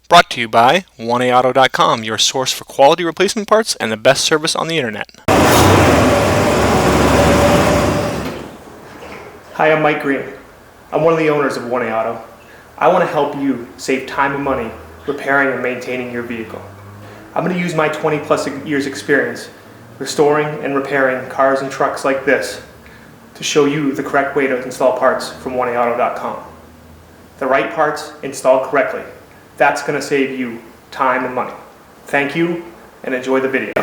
Brought to you by 1AAuto.com, your source for quality replacement parts and the best service on the internet. Hi, I'm Mike Green. I'm one of the owners of 1A Auto. I want to help you save time and money repairing and maintaining your vehicle. I'm going to use my 20+ years experience restoring and repairing cars and trucks like this to show you the correct way to install parts from 1AAuto.com. The right parts installed correctly. That's going to save you time and money. Thank you and enjoy the video.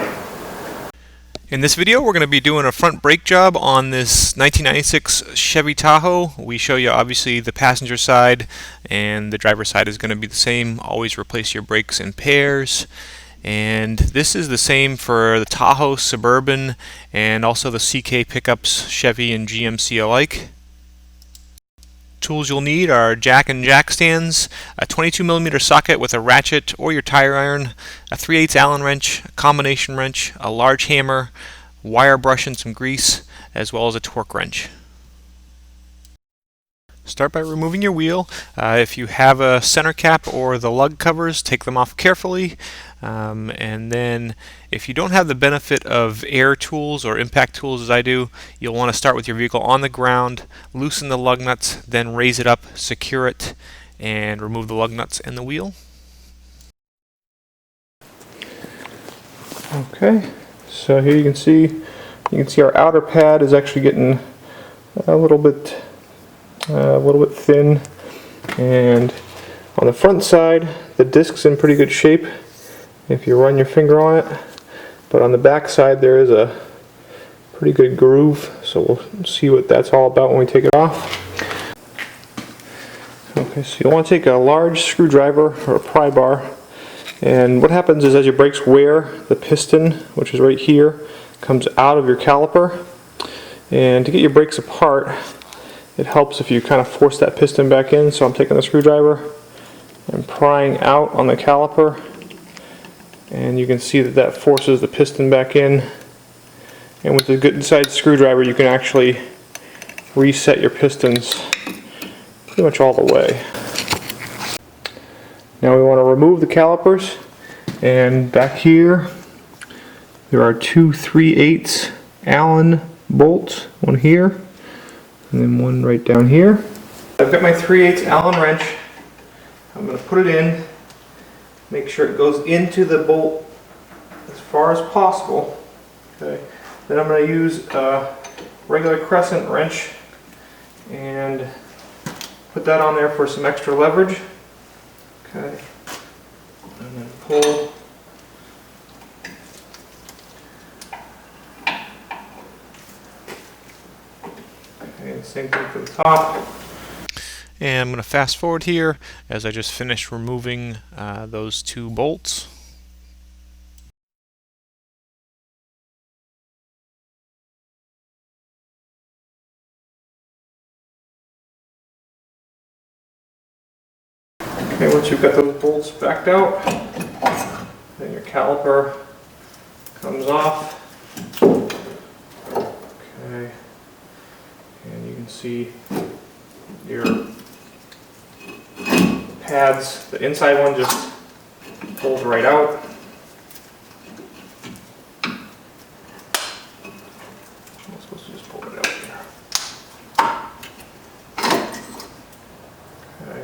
In this video we're going to be doing a front brake job on this 1996 Chevy Tahoe. We show you obviously the passenger side, and the driver's side is going to be the same. Always replace your brakes in pairs. And this is the same for the Tahoe Suburban and also the CK pickups, Chevy and GMC alike. Tools you'll need are jack and jack stands, a 22mm socket with a ratchet or your tire iron, a 3/8 Allen wrench, a combination wrench, a large hammer, wire brush and some grease, as well as a torque wrench. Start by removing your wheel. If you have a center cap or the lug covers, take them off carefully. And then if you don't have the benefit of air tools or impact tools as I do, you'll want to start with your vehicle on the ground, loosen the lug nuts, then raise it up, secure it, and remove the lug nuts and the wheel. Okay, so here you can see our outer pad is actually getting a little bit thin, and on the front side the disc's in pretty good shape if you run your finger on it, but on the back side there is a pretty good groove, so we'll see what that's all about when we take it off. Okay, so you'll want to take a large screwdriver or a pry bar, and what happens is as your brakes wear, the piston, which is right here, comes out of your caliper, and to get your brakes apart it helps if you kind of force that piston back in. So I'm taking the screwdriver and prying out on the caliper, and you can see that that forces the piston back in, and with a good sized screwdriver you can actually reset your pistons pretty much all the way. Now we want to remove the calipers, and back here there are two 3/8 Allen bolts, one here and then one right down here. I've got my 3/8 Allen wrench. I'm going to put it in, make sure it goes into the bolt as far as possible. Okay. Then I'm going to use a regular crescent wrench and put that on there for some extra leverage. Okay. And then pull. And same thing for the top. And I'm going to fast forward here as I just finished removing those two bolts. Okay, once you've got those bolts backed out, then your caliper comes off. Okay. And you can see your pads, the inside one just pulls right out. I'm supposed to just pull it out here. Okay.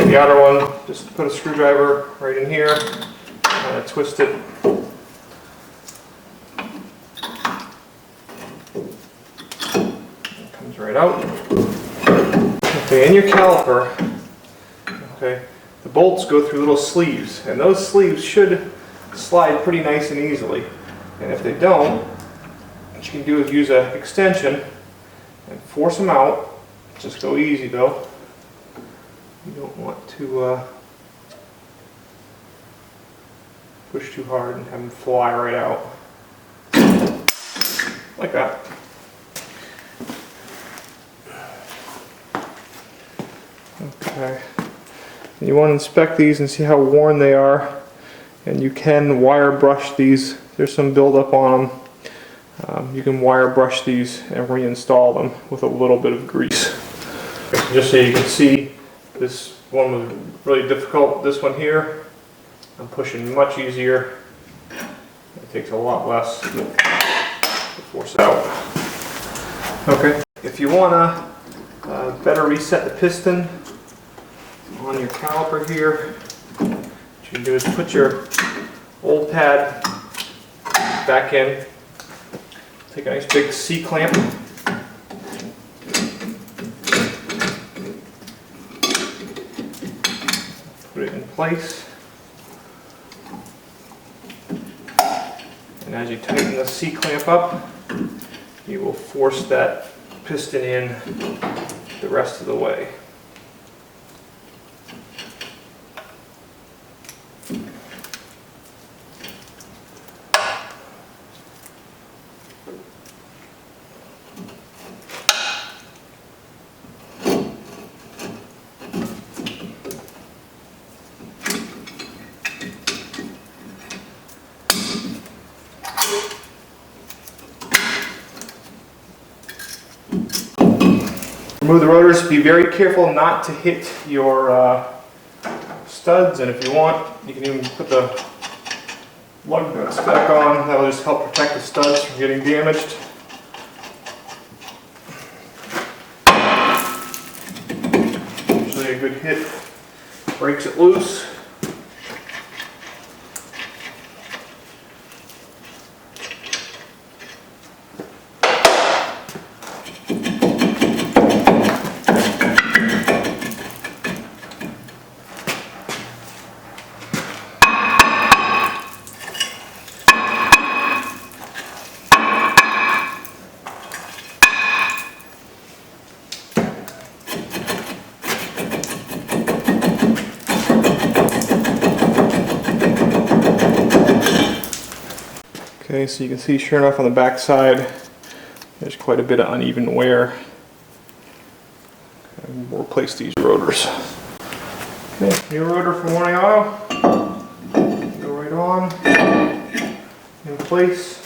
And the outer one, just put a screwdriver right in here, twist it. Right out. Okay, in your caliper, okay, the bolts go through little sleeves, and those sleeves should slide pretty nice and easily. And if they don't, what you can do is use an extension and force them out. Just go easy though. You don't want to push too hard and have them fly right out. Like that. Okay. You want to inspect these and see how worn they are, and you can wire brush these. There's some buildup on them. You can wire brush these and reinstall them with a little bit of grease. Just so you can see, this one was really difficult. This one here, I'm pushing much easier. It takes a lot less to force it out. Okay, if you want to better reset the piston on your caliper here, what you can do is put your old pad back in. Take a nice big C-clamp. Put it in place. And as you tighten the C-clamp up, you will force that piston in the rest of the way. Remove the rotors. Be very careful not to hit your studs, and if you want, you can even put the lug nuts back on. That will just help protect the studs from getting damaged. Usually a good hit breaks it loose. Okay, so you can see sure enough on the back side there's quite a bit of uneven wear. And we'll replace these rotors. Okay, new rotor from Warning Auto. Go right on, in place.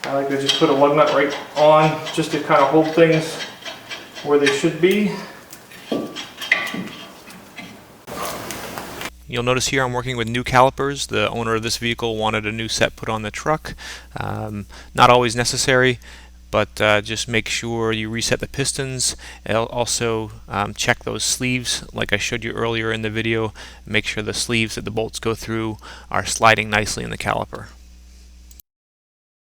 I like to just put a lug nut right on just to kind of hold things where they should be. You'll notice here I'm working with new calipers. The owner of this vehicle wanted a new set put on the truck. Not always necessary, but just make sure you reset the pistons. Also check those sleeves like I showed you earlier in the video. Make sure the sleeves that the bolts go through are sliding nicely in the caliper.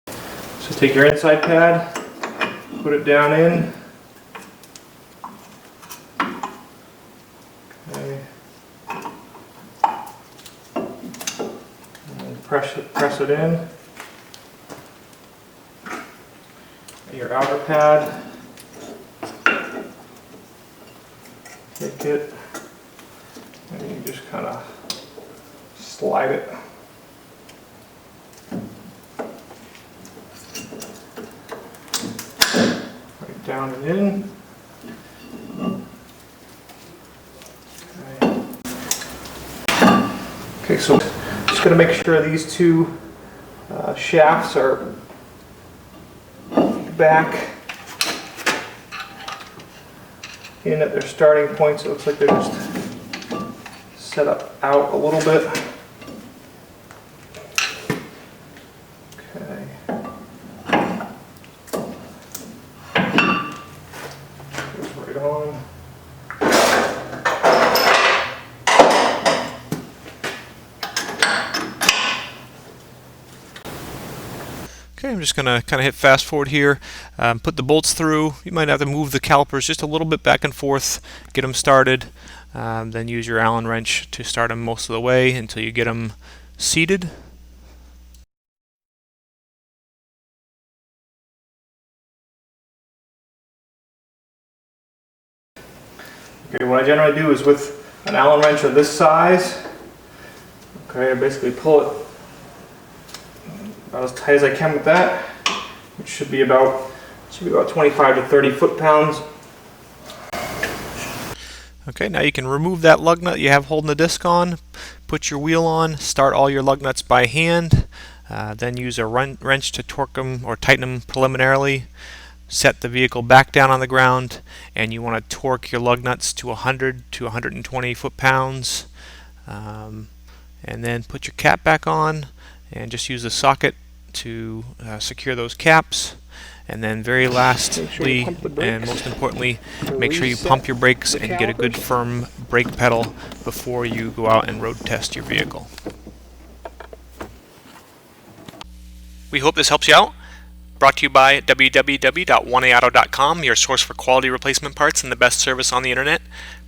So take your inside pad, put it down in. Okay. Press it in. Your outer pad, take it, and you just kind of slide it. Right down and in. Okay, so just going to make sure these two shafts are back in at their starting points. It looks like they're just set up out a little bit. Okay. Goes right on. Okay, I'm just going to kind of hit fast forward here, put the bolts through. You might have to move the calipers just a little bit back and forth, get them started, then use your Allen wrench to start them most of the way until you get them seated. Okay, what I generally do is with an Allen wrench of this size, okay, I basically pull it about as tight as I can with that, which should be about 25 to 30 foot-pounds. Okay, now you can remove that lug nut you have holding the disc on, put your wheel on, start all your lug nuts by hand, then use a wrench to torque them or tighten them preliminarily. set the vehicle back down on the ground, and you want to torque your lug nuts to 100 to 120 foot-pounds, and then put your cap back on and just use the socket to secure those caps. And then very lastly, and most importantly, make sure you pump your brakes and get a good firm brake pedal before you go out and road test your vehicle. We hope this helps you out. Brought to you by www.1aauto.com, your source for quality replacement parts and the best service on the internet.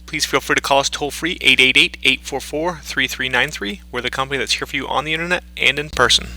Please feel free to call us toll-free 888-844-3393. We're the company that's here for you on the internet and in person.